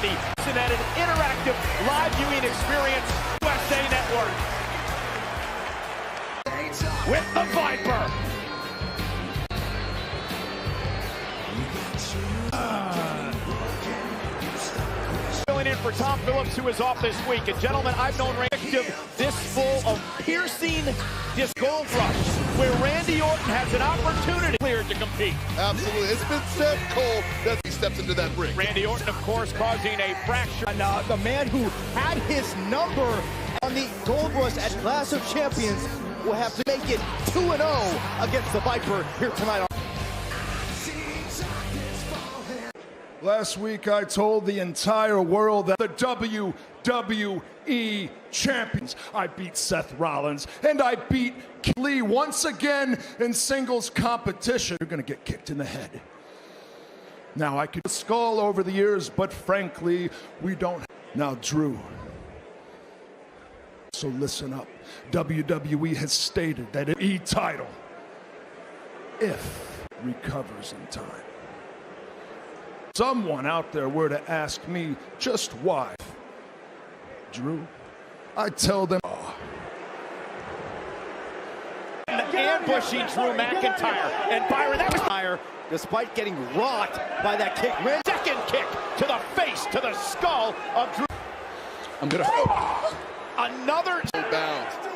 Randy. And at an interactive live viewing experience, USA Network. With the Viper. Filling in for Tom Phillips, who is off this week. And gentlemen, I've known Randy this full of piercing this gold rush, where Randy Orton has an opportunity to compete. Absolutely. It's been said, Cole, that he steps into that ring. Randy Orton, of course, causing a fracture. And the man who had his number on the gold rush at Clash of Champions will have to make it 2-0 against the Viper here tonight. Last week, I told the entire world that the WWE champions. I beat Seth Rollins, and I beat Lee once again in singles competition. You're going to get kicked in the head. Now, I could skull over the years, but frankly, we don't. Now, Drew. So listen up. WWE has stated that an E title, if recovers in time. Someone out there were to ask me just why, Drew, I tell them, ambushing Drew McIntyre, and Byron, that was higher, despite getting rocked by that kick. Second kick to the face, to the skull of Drew. I'm gonna another Bounced.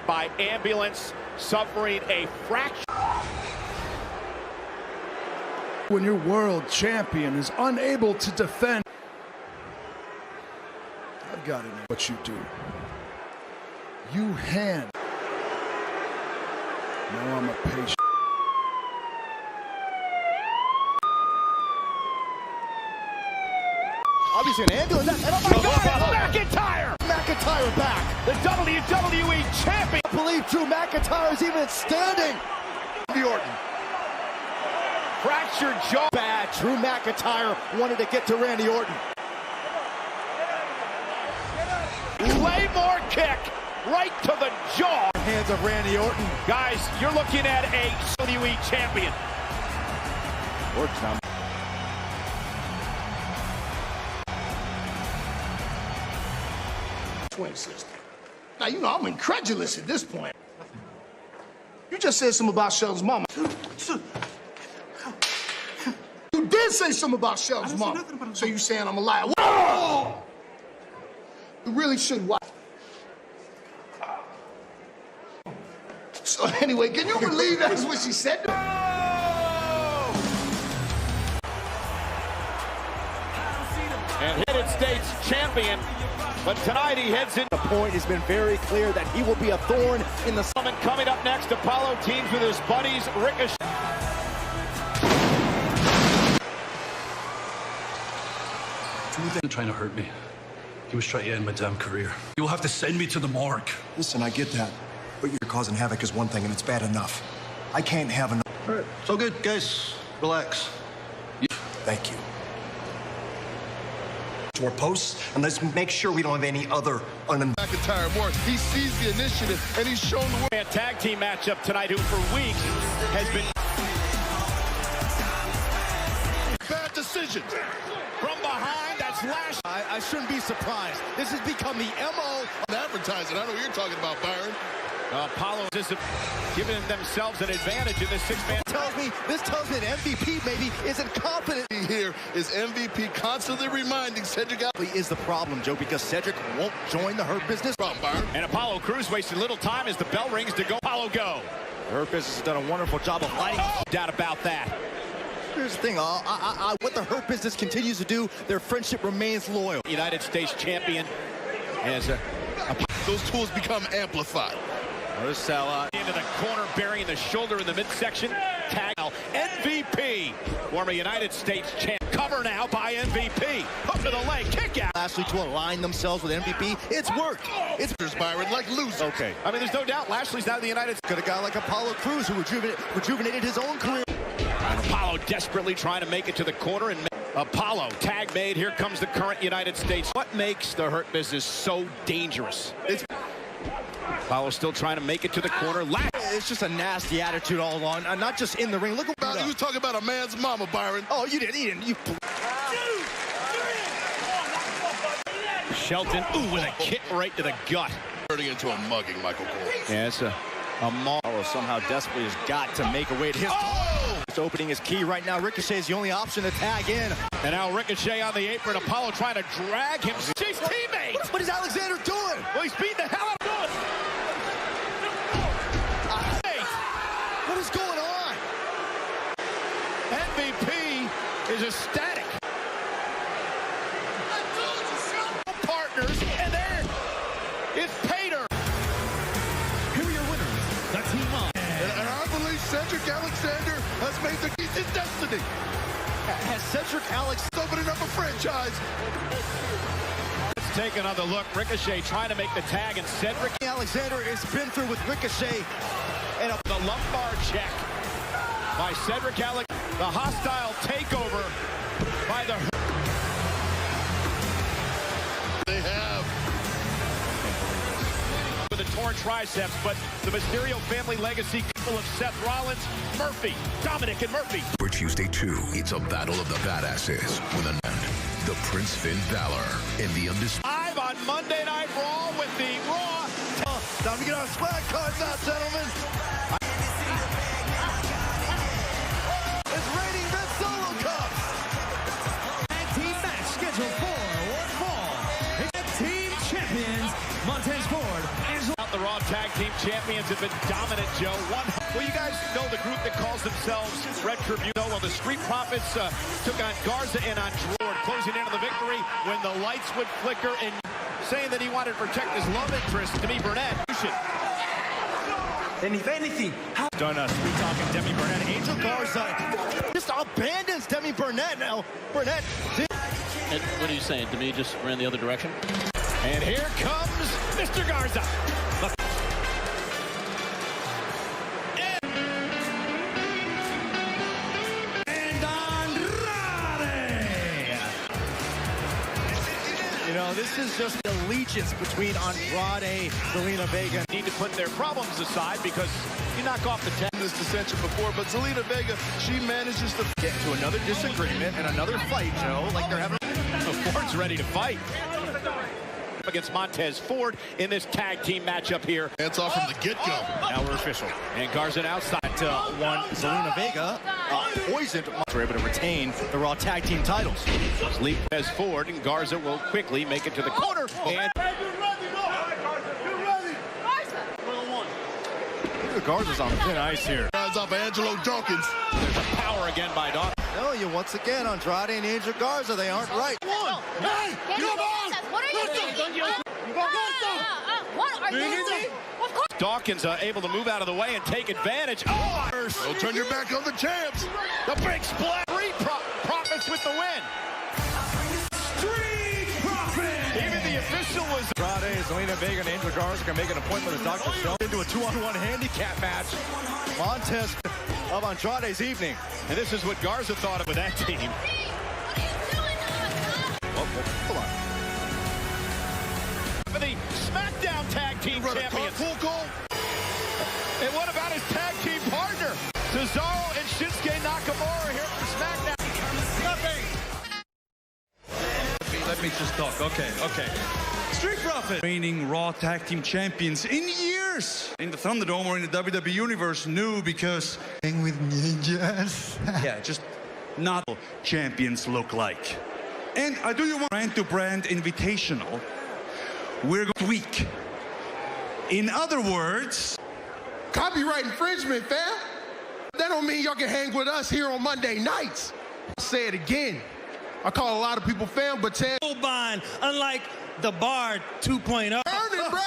by ambulance, suffering a fracture. When your world champion is unable to defend, I've got to know what you do. You hand. Now I'm a patient. Obviously an ambulance. And oh my God! McIntyre! McIntyre back. The WWE champion. I believe Drew McIntyre is even standing. Randy Orton. Fractured jaw. Bad. Drew McIntyre wanted to get to Randy Orton. Claymore kick right to the jaw. Hands of Randy Orton. Guys, you're looking at a WWE champion. Orton's now. Twin sister. Now, you know, I'm incredulous at this point. You just said something about Sheldon's mama. You did say something about Sheldon's mama. So you saying I'm a liar. Whoa! You really should watch. So anyway, can you believe that's what she said? And United States champion, but tonight he heads in. The point has been very clear that he will be a thorn in the stomach. Coming up next, Apollo teams with his buddies Ricochet. You're trying to hurt me. He was trying to end my damn career. You'll have to send me to the morgue. Listen, I get that. But you're causing havoc is one thing, and it's bad enough. I can't have enough. All right, it's all good, guys. Relax. Thank you. To our posts, and let's make sure we don't have any other McIntyre more. He sees the initiative, and he's shown the way. A tag team matchup tonight, who for weeks has been. Bad decision. From behind, that's Lash. I shouldn't be surprised. This has become the MO. Advertising. I know what you're talking about, Byron. Apollo is giving themselves an advantage in this six-man. This tells me that MVP maybe isn't confident. Here is MVP constantly reminding Cedric out. Is the problem, Joe, because Cedric won't join the Hurt Business. Byron. And Apollo Crews wasted little time as the bell rings to go. Apollo go. The Hurt Business has done a wonderful job of fighting. No doubt about that. Here's the thing, what the Hurt Business continues to do, their friendship remains loyal. United States champion as Those tools become amplified. Notice how into the corner, burying the shoulder in the midsection. Tag MVP, former United States champ. Cover now by MVP. Hook to the leg, kick out. Lashley to align themselves with MVP. It's worked. It's Byron, like loser. Okay. I mean, there's no doubt Lashley's now in the United States. got a guy like Apollo Crews who rejuvenated his own career. And Apollo desperately trying to make it to the corner, and Apollo tag made. Here comes the current United States. What makes the Hurt Business so dangerous? Apollo still trying to make it to the corner. It's just a nasty attitude all along, not just in the ring. Look at You was talking about a man's mama, Byron. Oh, you didn't. Shelton, ooh, with a kick right to the gut. Turning into a mugging, Michael Cole. Yeah, it's a maul. Somehow desperately has got to make a way to his... Oh! This opening is key right now. Ricochet is the only option to tag in. And now Ricochet on the apron. Apollo trying to drag him. Chief's teammate! What is Alexander doing? Well, he's beating the hell out of him. What is going on? MVP is ecstatic. Partners, and there is Pater. Here are your winners, the team up. And I believe Cedric Alexander has made the keys his destiny. Has Cedric Alexander Opening up a franchise. Let's take another look. Ricochet trying to make the tag, and Cedric Alexander has been through with Ricochet. and the lumbar check by Cedric Alexander. The hostile takeover by the... They have. With the torn triceps, but the Mysterio family legacy full of Seth Rollins, Murphy, Dominic, and Murphy. For Tuesday 2, it's a battle of the badasses with an end. The Prince Finn Balor and the undisputed. Live on Monday Night Raw with the Raw. Time to get our swag cards out, gentlemen. It's raining Red Solo Cup. Tag team match scheduled for one fall. Team champions, Montez Ford and The Raw Tag Team Champions have been dominant, Joe. Well, you guys know the group that calls themselves Retribution. Well, the Street Profits took on Garza and on Drord, closing in on the victory when the lights would flicker and saying that he wanted to protect his love interest, Demi Burnett. And if anything, Done sweet talking Demi Burnett. Angel Garza just abandons Demi Burnett now. Burnett. What are you saying? Demi just ran the other direction? And here comes Mr. Garza. You know, this is just the allegiance between Andrade, Zelina Vega. Need to put their problems aside because you knock off the 10. This dissension before, but Zelina Vega, she manages to Get to another disagreement and another fight, Joe, like they're having. Ford's ready to fight against Montez Ford in this tag team matchup here. hands off from the get-go. Now we're official. And Garza outside. One Zelina Vega poisoned. We're able to retain the Raw Tag Team titles. Leap as Ford, and Garza will quickly make it to the corner. And Garza's on thin ice here. Hands off Angelo Dawkins. there's a power again by Dawkins. No, you once again, Andrade and Angel Garza, they aren't right. Hey, come on! What are you doing? What are you doing? Of course. Dawkins able to move out of the way and take advantage. Oh, Don't turn your back on the champs. the big splat. Three Profits with the win. Street Profits. Even the official was... Andrade, Zelina Vega, and Angel Garza can make an appointment with Dr. Stone into a 2-on-1 handicap match. Montez of Andrade's evening. And this is what Garza thought of with that team. Hold on. For the SmackDown Tag Team Run a Champions. carpool goal. And what about his tag team partner? Cesaro and Shinsuke Nakamura here for SmackDown. Let me just talk. Okay. Street Profits, reigning Raw Tag Team Champions in years. In the Thunderdome or in the WWE Universe, new because With ninjas. yeah, just not champions look like. And I do you want brand-to-brand invitational. We're going week. In other words, Copyright infringement, fam. That don't mean y'all can hang with us here on Monday nights. I'll say it again. I call a lot of people fam, but Ted Bond, unlike the Bard 2.0. earn it, bro.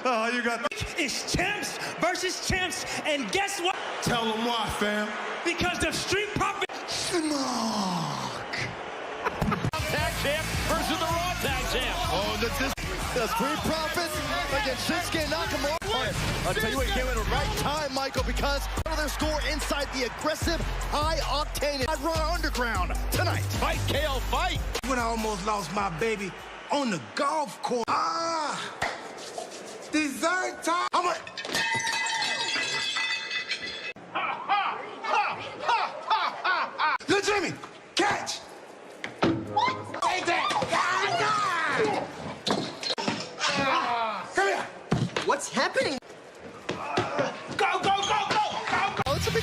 oh, you got It's champs versus champs, and guess what? Tell them why, fam. Because the Street Profits. Tag champ versus the Raw Tag champ. Oh, this The Street Profits against Shinsuke Nakamura. I'll tell you what, you came at the right time, Michael, because their score inside the aggressive, high-octane Raw Underground tonight. Fight, KO, fight. When I almost lost my baby on the golf course. Dessert time. Look, Jimmy, catch. What? Take that.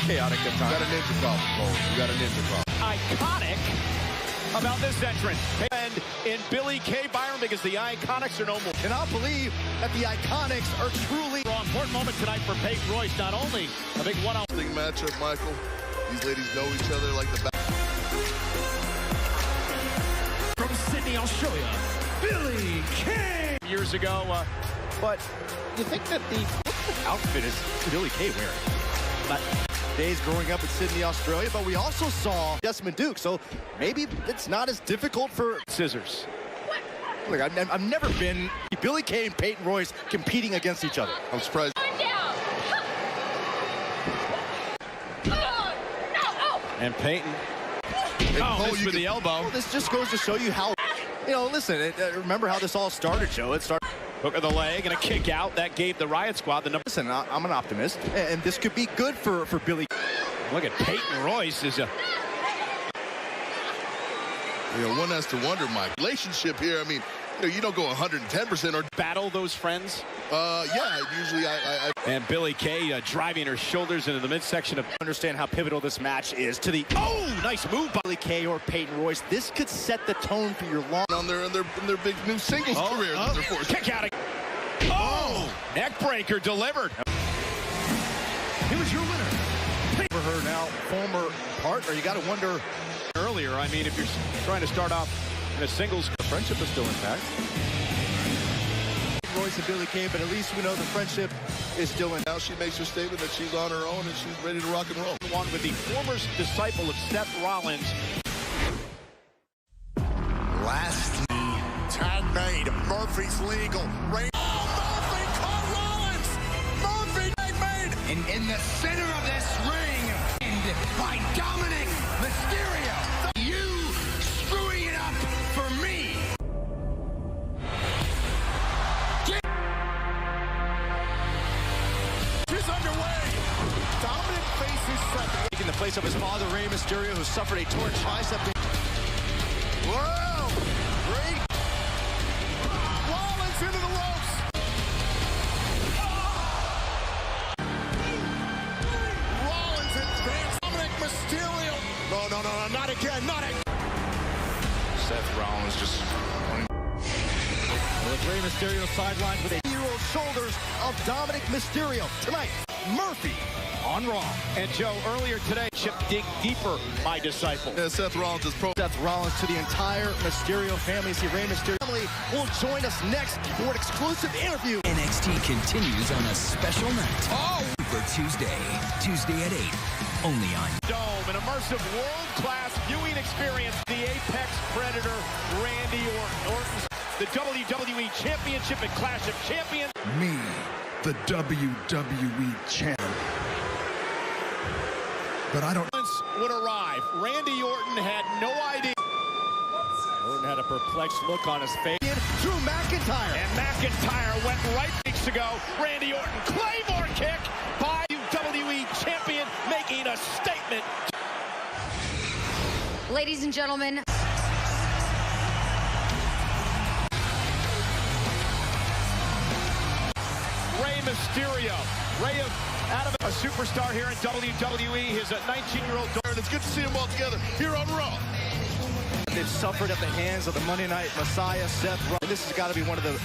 chaotic at times. You got a ninja problem, Cole. You got a ninja problem. Iconic about this entrance. And in Billy Kay Byron, because the Iconics are no more. Cannot believe that the Iconics are truly... Important moment tonight for Peyton Royce. Not only a big one-on-one matchup, Michael. These ladies know each other like the back. From Sydney, Australia, Billy Kay. Years ago, but you think that the outfit is Billy Kay wearing? But days growing up in Sydney, Australia, but we also saw Desmond Duke, so maybe it's not as difficult for scissors. Look, I've never been Billy Kay and Peyton Royce competing against each other. I'm surprised. And Peyton. Missed with the elbow. Well, this just goes to show you how, you know, listen, remember how this all started, Joe. It started. Hook of the leg and a kick out. That gave the Riot Squad the number. Listen, I'm an optimist, and this could be good for Billy. Look at Peyton Royce is a... You know, one has to wonder, Mike. Relationship here, I mean, you know, you don't go 110% or... Battle those friends? Yeah, usually I... And Billy Kay driving her shoulders into the midsection of... Understand how pivotal this match is to the... Oh, nice move by Billy Kay or Peyton Royce. This could set the tone for your long... On their big new singles career. Kick out. Oh, neck breaker delivered. Here was your winner. For her now, former partner, you got to wonder... Earlier, I mean, if you're trying to start off in a singles... The friendship is still intact. Royce and Billy Kay, but at least we know the friendship is still in. Now she makes her statement that she's on her own and she's ready to rock and roll. One with the former disciple of Seth Rollins. Lastly, tag made. Murphy's legal. Murphy caught Rollins. Murphy tag made. And in the center of this ring, and by Dominic Mysterio. You screwing it up for me. Underway. Dominic faces Seth. Taking the place of his father, Rey Mysterio, who suffered a torn tricep. Whoa! Great. Rollins into the ropes. Rollins advanced. Dominic Mysterio. No, not again, not again. Seth Rollins just... With Rey Mysterio sidelined with a hero shoulders of Dominic Mysterio. Tonight, Murphy on Raw. And Joe, earlier today, Chip dig deeper, my disciple. Yeah, Seth Rollins is pro. Seth Rollins to the entire Mysterio family. See, Rey Mysterio family will join us next for an exclusive interview. NXT continues on a special night. Oh! For Tuesday at 8. Only on Dome, an immersive world-class viewing experience. The Apex Predator, Randy Orton. The WWE Championship and Clash of Champions. Me, the WWE champ. But I don't... Would arrive. Randy Orton had no idea. Orton had a perplexed look on his face. Drew McIntyre. And McIntyre went right weeks ago. Randy Orton, Claymore kick by WWE Champion, making a statement. Ladies and gentlemen. Rey Mysterio. Rey out of a superstar here in WWE. His 19-year-old daughter. And it's good to see them all together here on Raw. They've suffered at the hands of the Monday Night Messiah, Seth Rollins. This has got to be one of the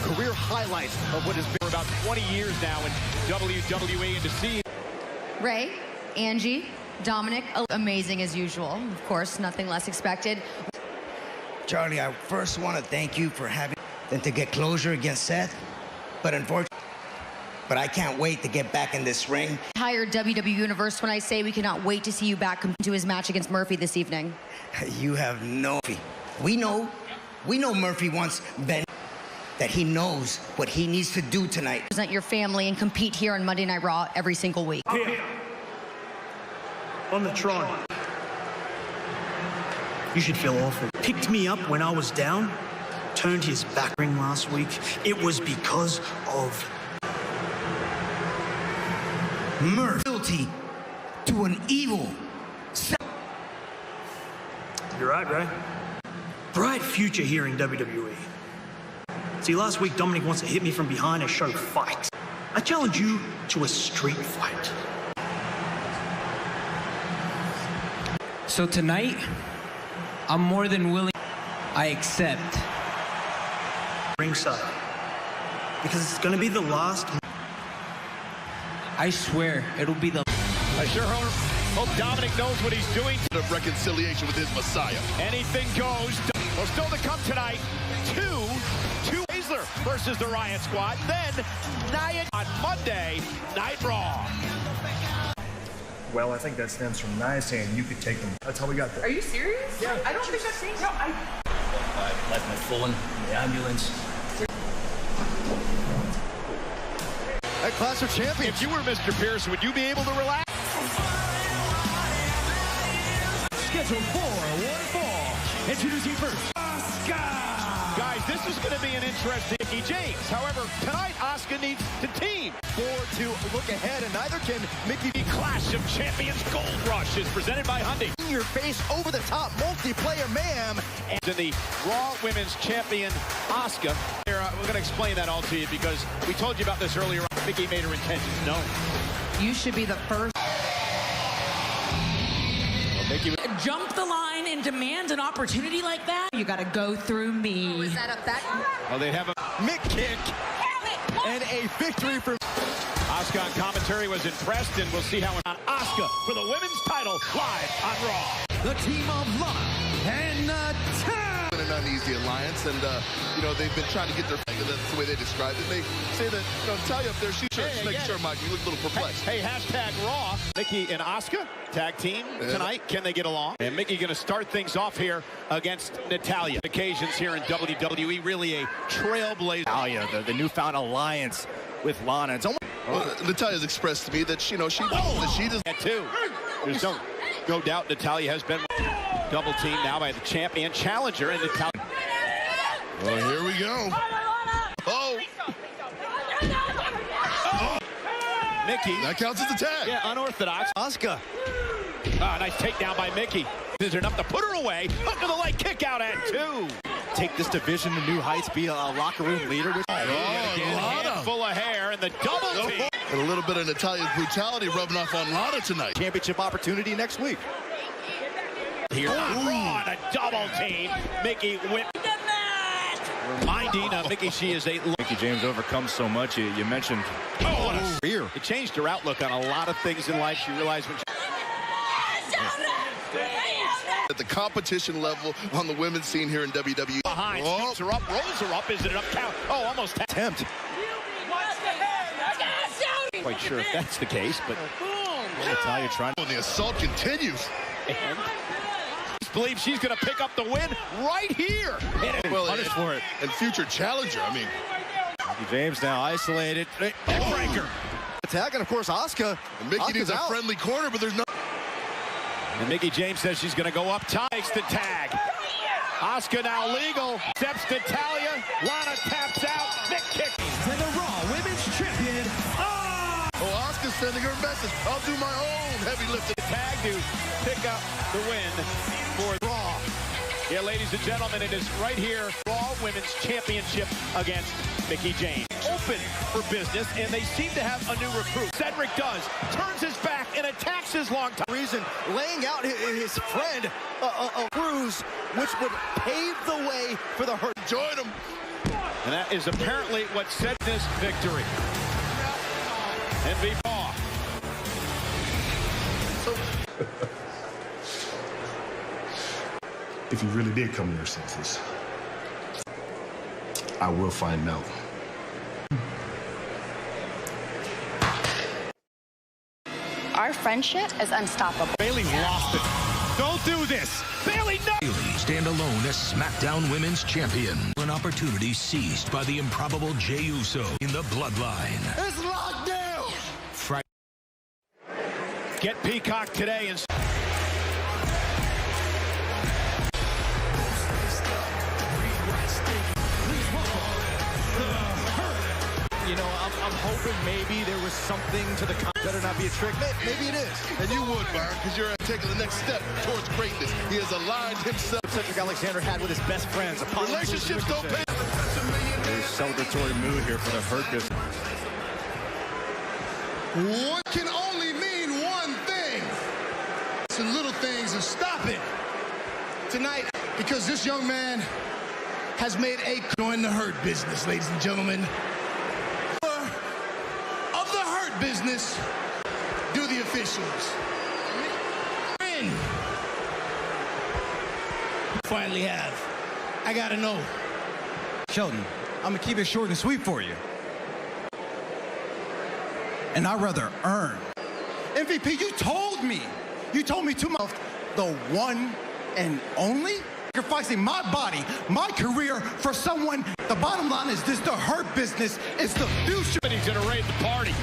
career highlights of what has been for about 20 years now in WWE. And to see Ray, Angie, Dominic, amazing as usual. Of course, nothing less expected. Charlie, I first want to thank you for having them to get closure against Seth, but unfortunately, I can't wait to get back in this ring. Entire WWE Universe when I say we cannot wait to see you back to his match against Murphy this evening. You have no... We know Murphy wants Ben, that he knows what he needs to do tonight. Present your family and compete here on Monday Night Raw every single week. Here, on the Tron. You should feel awful. Picked me up when I was down, turned his back ring last week. It was because of Murphy to an evil. You're right, Ray. Bright future here in WWE. See, last week Dominic wants to hit me from behind and show fight. I challenge you to a street fight. So tonight, I'm more than willing. I accept. Ringside. Because it's going to be the last. I swear, it'll be the. I sure hope Dominic knows what he's doing. Of reconciliation with his Messiah. Anything goes. Well, still to come tonight. Two Baszler versus the Riot Squad. Then Nia on Monday Night Raw. Well, I think that stems from Nia saying you could take them. That's how we got there. Are you serious? Yeah. I don't think I've seen. No, I left my phone in the ambulance. That Clash of Champions. If you were Mr. Pierce, would you be able to relax? Scheduled for one fall. Introducing first, Asuka. Guys, this is going to be an interesting Mickie James. However, tonight Asuka needs to team. Forward to look ahead, and neither can Mickie. The Clash of Champions Gold Rush is presented by Hyundai. In your face, over the top, multiplayer ma'am. And in the Raw Women's Champion Asuka. We're going to explain that all to you because we told you about this earlier on. Mickie made her intentions known. You should be the first. Mickie jump the line and demand an opportunity like that. You got to go through me. Was that a back? Oh, they'd have a Mick kick and a victory for Asuka on commentary was impressed, and we'll see how on Asuka for the women's title live on Raw. The team of Lana and Natalya. An uneasy alliance, and they've been trying to get their. That's the way they describe it. They say that Natalya up there, she's just making sure, Mike, you look a little perplexed. Hey, hashtag Raw. Mickie and Asuka tag team tonight. Can they get along? And Mickie going to start things off here against Natalya. Occasions here in WWE, really a trailblazer. Natalya, the newfound alliance with Lana. It's almost. Well, Natalya's expressed to me that she does. That too. There's no doubt Natalya has been double teamed now by the champion challenger and Natalya. Well, here we go. Oh. Mickie. That counts as a tag. Yeah, unorthodox. Asuka. Nice takedown by Mickie. Is enough to put her away. Under the leg kick out at 2. Take this division to new heights, be a locker room leader. With full of hair and the double team. And a little bit of Natalya's brutality rubbing off on Lana tonight. Championship opportunity next week. Here on Raw, a double team. Mickie whip. Reminding Mickie she is a. Mickie James overcomes so much. You mentioned. What a fear. It changed her outlook on a lot of things in life. She realized when she. At the competition level on the women's scene here in WWE. Behind, scoops her up, rolls her up. Is it enough count? Oh, almost attempt. Quite sure if that's the case, but Natalya trying. The assault continues. And believes she's going to pick up the win right here. Well, punished for it. And future challenger. I mean, Mickie James now isolated. Breaker. Attack, and of course Asuka. And Mickie needs a friendly corner, but there's no. And Mickie James says she's going to go up top. Takes the tag. Asuka now legal. Steps Natalya. Lana taps out. Mick kick. And the Raw Women's Champion. Oh, Asuka's sending her message. I'll do my own heavy lifting. Tag to pick up the win for Raw. Yeah, ladies and gentlemen, it is right here. Raw Women's Championship against Mickie James. Open for business, and they seem to have a new recruit. Cedric does. Turns his back and attacks his long-time. Reason laying out his friend a bruise, which would pave the way for the hurt. Join him. And that is apparently what set this victory. MVP Raw. If you really did come to your senses, I will find out. Our friendship is unstoppable. Bayley lost it. Don't do this. Bayley, no. Bayley stand alone as SmackDown Women's Champion. An opportunity seized by the improbable Jey Uso in the Bloodline. It's locked down. Friday. Get Peacock today and. You know, I'm hoping maybe there was something to the. Better not be a trick. Maybe it is. And you would, Byron, because you're taking the next step towards greatness. He has aligned himself. Cedric Alexander had with his best friends. Relationships don't pay. Very celebratory mood here for the Hurt Business. What can only mean one thing? Some little things are stopping. tonight because this young man has made a join the Hurt Business, ladies and gentlemen. Of the Hurt Business, do the officials. Finally have. I gotta know. Shelton, I'm gonna keep it short and sweet for you. And I'd rather earn. MVP, you told me to myself, the one and only? Sacrificing my body, my career for someone. The bottom line is this, the Hurt Business is the future. He's gonna raid the party.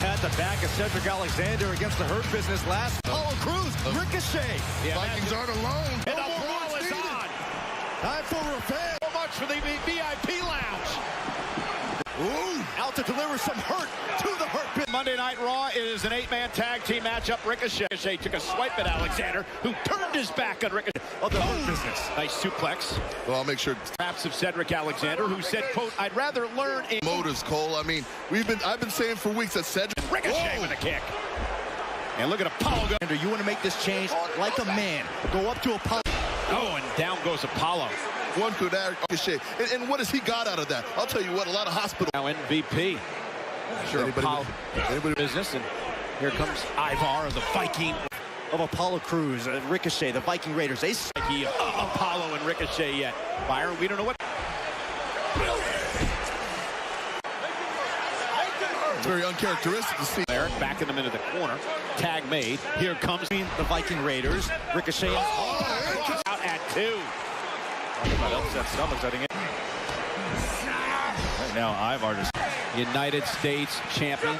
At the back of Cedric Alexander against the Hurt Business last. Apollo Crews, Ricochet. The Vikings aren't alone. And the brawl is on. Time for revenge. So much for the VIP lounge. Ooh, out to deliver some hurt to the Hurt Business. Monday Night Raw is an 8-man tag team matchup. Ricochet took a swipe at Alexander, who turned his back on Ricochet. Of the Hurt Business. Nice suplex. Well, I'll make sure. Traps of Cedric Alexander, who said, quote, I'd rather learn in Motives, Cole. I mean, I've been saying for weeks that Cedric. Ricochet with a kick. And look at Apollo. You want to make this change like a man. Go up to Apollo. Oh, and down goes Apollo. One could add Ricochet. And what has he got out of that? I'll tell you what, a lot of hospital. Now MVP. Sure, Apollo. Business, and here comes Ivar of the Viking. Of Apollo Crews, Ricochet, the Viking Raiders. They Apollo and Ricochet yet. Byron, we don't know what. It's very uncharacteristic to see. Eric backing them into the corner. Tag made. Here comes the Viking Raiders. Ricochet out at 2. Talking about upset stomachs, I think. Right now, Ivar just United States champion.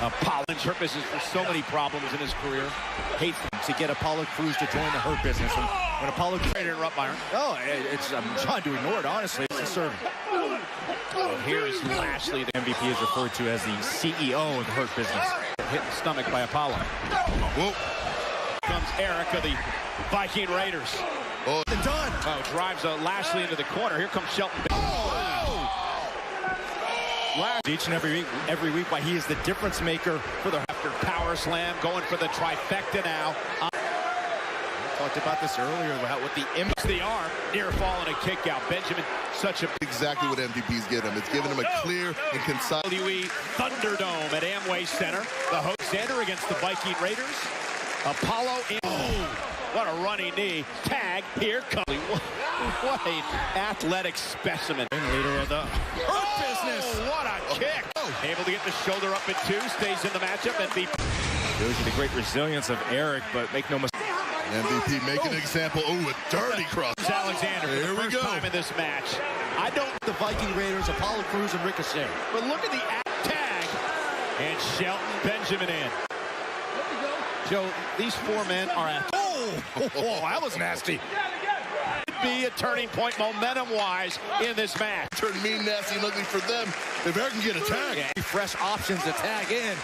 Apollo Hurt Business for so many problems in his career. Hates to get Apollo Crews to join the Hurt Business. And when Apollo Crews to interrupt Byron. Oh, I'm trying to ignore it, honestly. It's a servant. Well, here is Lashley. The MVP is referred to as the CEO of the Hurt Business. Hit the stomach by Apollo. Whoa. Comes Eric of the Viking Raiders. Oh, and done. Oh, drives Lashley into the corner. Here comes Shelton. Each and every week why he is the difference maker for the after power slam, going for the trifecta now. We talked about this earlier about what the arm near falling a kick out. Benjamin, such a exactly what MVP's given him. It's given him a clear and concise WWE Thunderdome at Amway Center. The host Xander against the Viking Raiders. Apollo in. Oh, what a running knee. Tag, here comes. What an athletic specimen. Leader of the Hurt Business. What a kick. Able to get the shoulder up at 2. Stays in the matchup. MVP. Shows you the great resilience of Eric, but make no mistake. MVP making an example. Oh, a dirty cross. Alexander for the first time in this match. I don't. The Viking Raiders, Apollo Crews, and Ricochet. But look at the tag. And Shelton Benjamin in. Joe, these 4 men are at. Oh, that was nasty. Could be a turning point momentum-wise in this match. Turn mean, nasty, and ugly for them. If Eric can get a tag. Yeah. Fresh options to tag in.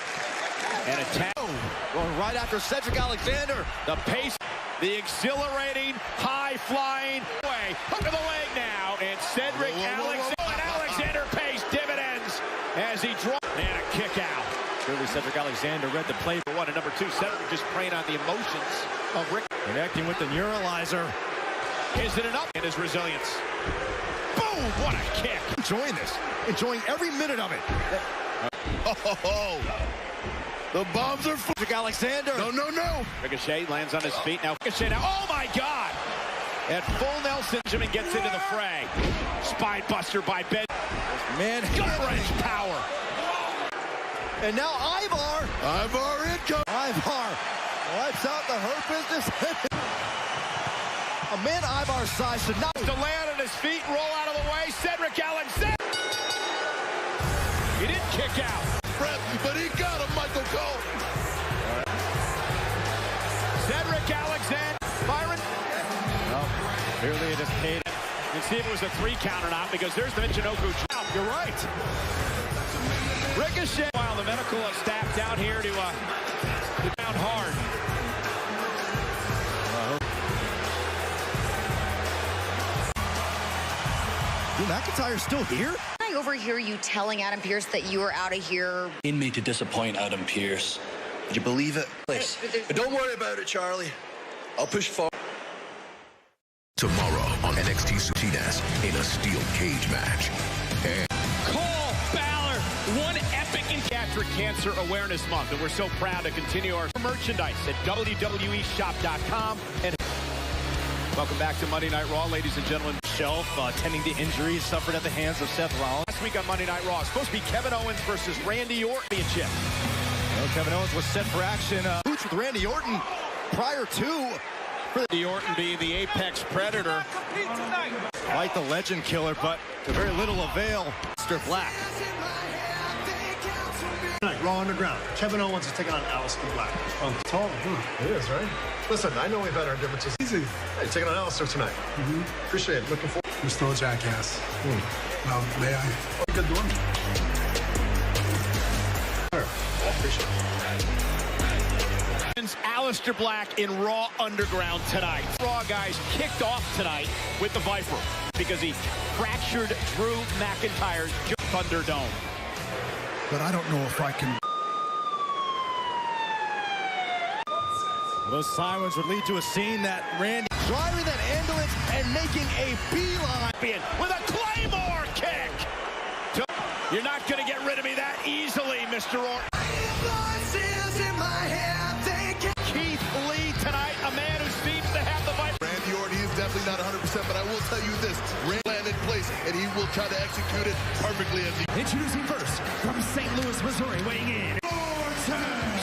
And a tag. Going right after Cedric Alexander. The pace, the exhilarating, high-flying way. Hook of the leg now. And Cedric Alexander pays dividends as he draws. And a kick out. Clearly, Cedric Alexander read the play. For 1 and number 2, Cedric just preying on the emotions of Rick. Connecting with the neuralizer. Is it enough? And his resilience. Boom! What a kick. Enjoying this. Enjoying every minute of it. The bombs are full. Cedric Alexander. No. Ricochet lands on his feet. Now Ricochet now. Oh, my God. At full Nelson, Benjamin gets into the fray. Spine buster by Ben. Man, gut-wrench power. And now Ivar. Ivar income. Ivar wipes out the Hurt Business. A man Ivar's size should not. To land on his feet, roll out of the way. Cedric Alexander. He didn't kick out. But he got him, Michael Cole. Cedric Alexander. Byron. Well, clearly it just paid. You see if it was a 3 count or not, because there's the Michinoku. You're right. Ricochet. While the medical staff down here to down hard. McIntyre's still here? I overhear you telling Adam Pearce that you were out of here. In me to disappoint Adam Pearce. Would you believe it? Please. But don't worry about it, Charlie. I'll push forward. Tomorrow on NXT Sucinas in a steel cage match. And Cole Balor, one epic Pediatric Cancer Awareness Month, and we're so proud to continue our merchandise at WWEshop.com. And welcome back to Monday Night Raw, ladies and gentlemen. Shelf tending to injuries suffered at the hands of Seth Rollins. Last week on Monday Night Raw, it's supposed to be Kevin Owens versus Randy Orton. Kevin Owens was set for action. Boots with Randy Orton prior to Randy Orton being the apex predator. Like the legend killer, but to very little avail. Mr. Black. Raw Underground. Kevin Owens is taking on Aleister Black. Tall. It is, right? Listen, I know we've had our differences. Easy. Hey, taking on Aleister tonight. Appreciate it. Looking forward. You're still a jackass. Well, may I? Good doing. I appreciate it. Aleister Black in Raw Underground tonight. Raw guys kicked off tonight with the Viper because he fractured Drew McIntyre's Thunderdome. But I don't know if I can. Those sirens would lead to a scene that Randy driving that ambulance and making a beeline with a Claymore kick. You're not going to get rid of me that easily, Mr. Orton. Keith Lee tonight, a man who seems to have the Viper. Randy Orton, he is definitely not 100%, but I will tell you this. Randy landed in place, and he will try to execute it perfectly as he... Introducing first, from St. Louis, Missouri, weighing in.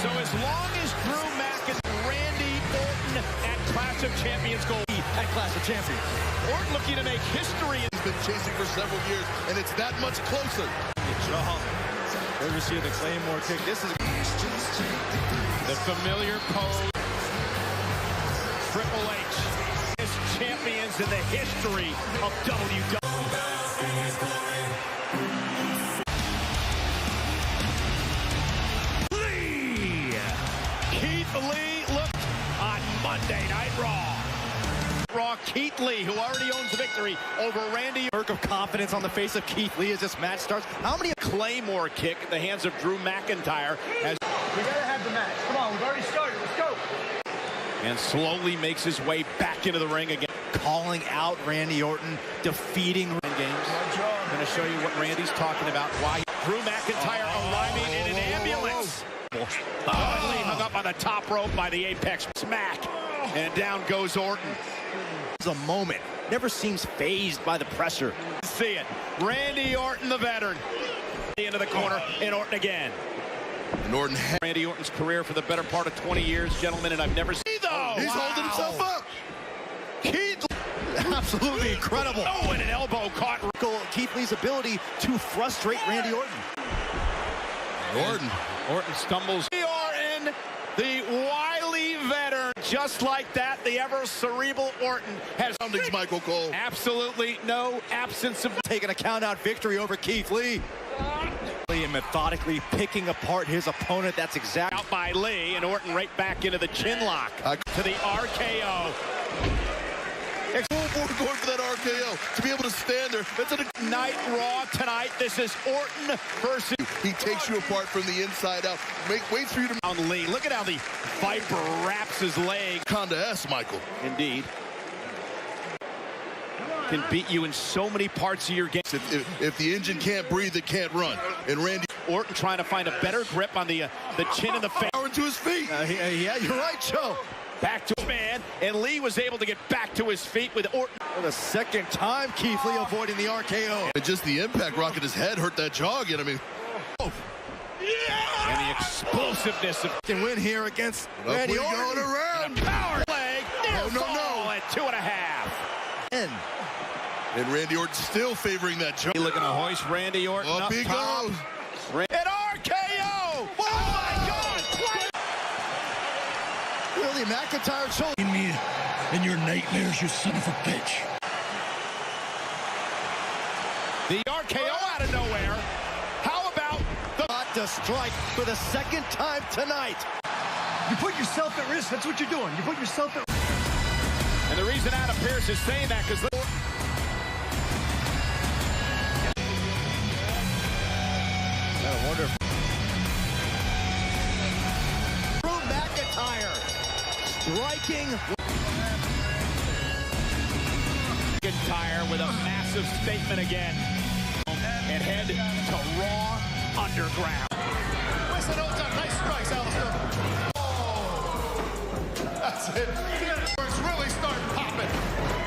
So as long as Drew McIntyre, Randy Orton at Clash of Champions go at Clash of Champions. Orton looking to make history. He's been chasing for several years, and it's that much closer. Ever see the Claymore kick? This is the familiar pose. Triple H is champions in the history of WWE. Keith Lee looked on Monday Night Raw. Keith Lee, who already owns the victory over Randy. Work of confidence on the face of Keith Lee as this match starts. How many Claymore kick at the hands of Drew McIntyre as We gotta have the match. Come on, we've already started. Let's go. And slowly makes his way back into the ring again. Calling out Randy Orton, defeating games. I'm going to show you what Randy's talking about. Why Drew McIntyre arriving in an ambulance. Lee hung up on the top rope by the Apex smack. And down goes Orton. It's a moment. Never seems phased by the pressure. See it. Randy Orton, the veteran. Into the corner, and Orton again. And Orton Randy Orton's career for the better part of 20 years, gentlemen, and I've never seen though. He's holding himself up. Keith, absolutely incredible. Oh, and an elbow caught. Keith Lee's ability to frustrate Randy Orton. Orton stumbles. Orton, the wily veteran. Just like that, the ever cerebral Orton has Michael Cole. Absolutely no absence of taking a count-out victory over Keith Lee. And methodically picking apart his opponent. That's exactly out by Lee, and Orton right back into the chin lock to the RKO. Going for that RKO to be able to stand there. That's a Night Raw tonight. This is Orton versus. He takes you apart from the inside out. Waits for you to. On Lee, look at how the Viper wraps his leg. Conda S, Michael. Indeed. Can beat you in so many parts of your game. If the engine can't breathe, it can't run. And Randy Orton trying to find a better grip on the chin and the face. Power into his feet. Yeah, you're right, Joe. Back to man, and Lee was able to get back to his feet with Orton. For the second time, Keith Lee avoiding the RKO. And just the impact rocket his head hurt that jaw again. I mean, and the explosiveness of can win here against Randy Orton. Going around. And a power leg. No. At 2.5. And Randy Orton still favoring that jaw. Looking to hoist Randy Orton up he top. goes. An RKO. Oh my God. Really, McIntyre showing me in your nightmares, you son of a bitch. The RKO out of nowhere. How about the to strike for the second time tonight? You put yourself at risk. That's what you're doing. You put yourself at risk. And the reason Adam Pearce is saying that because I wonder if Drew McIntyre striking. retire with a massive statement again and head to Raw Underground. Listen, nice strikes, Alistair. Oh, that's it. It's really starting popping.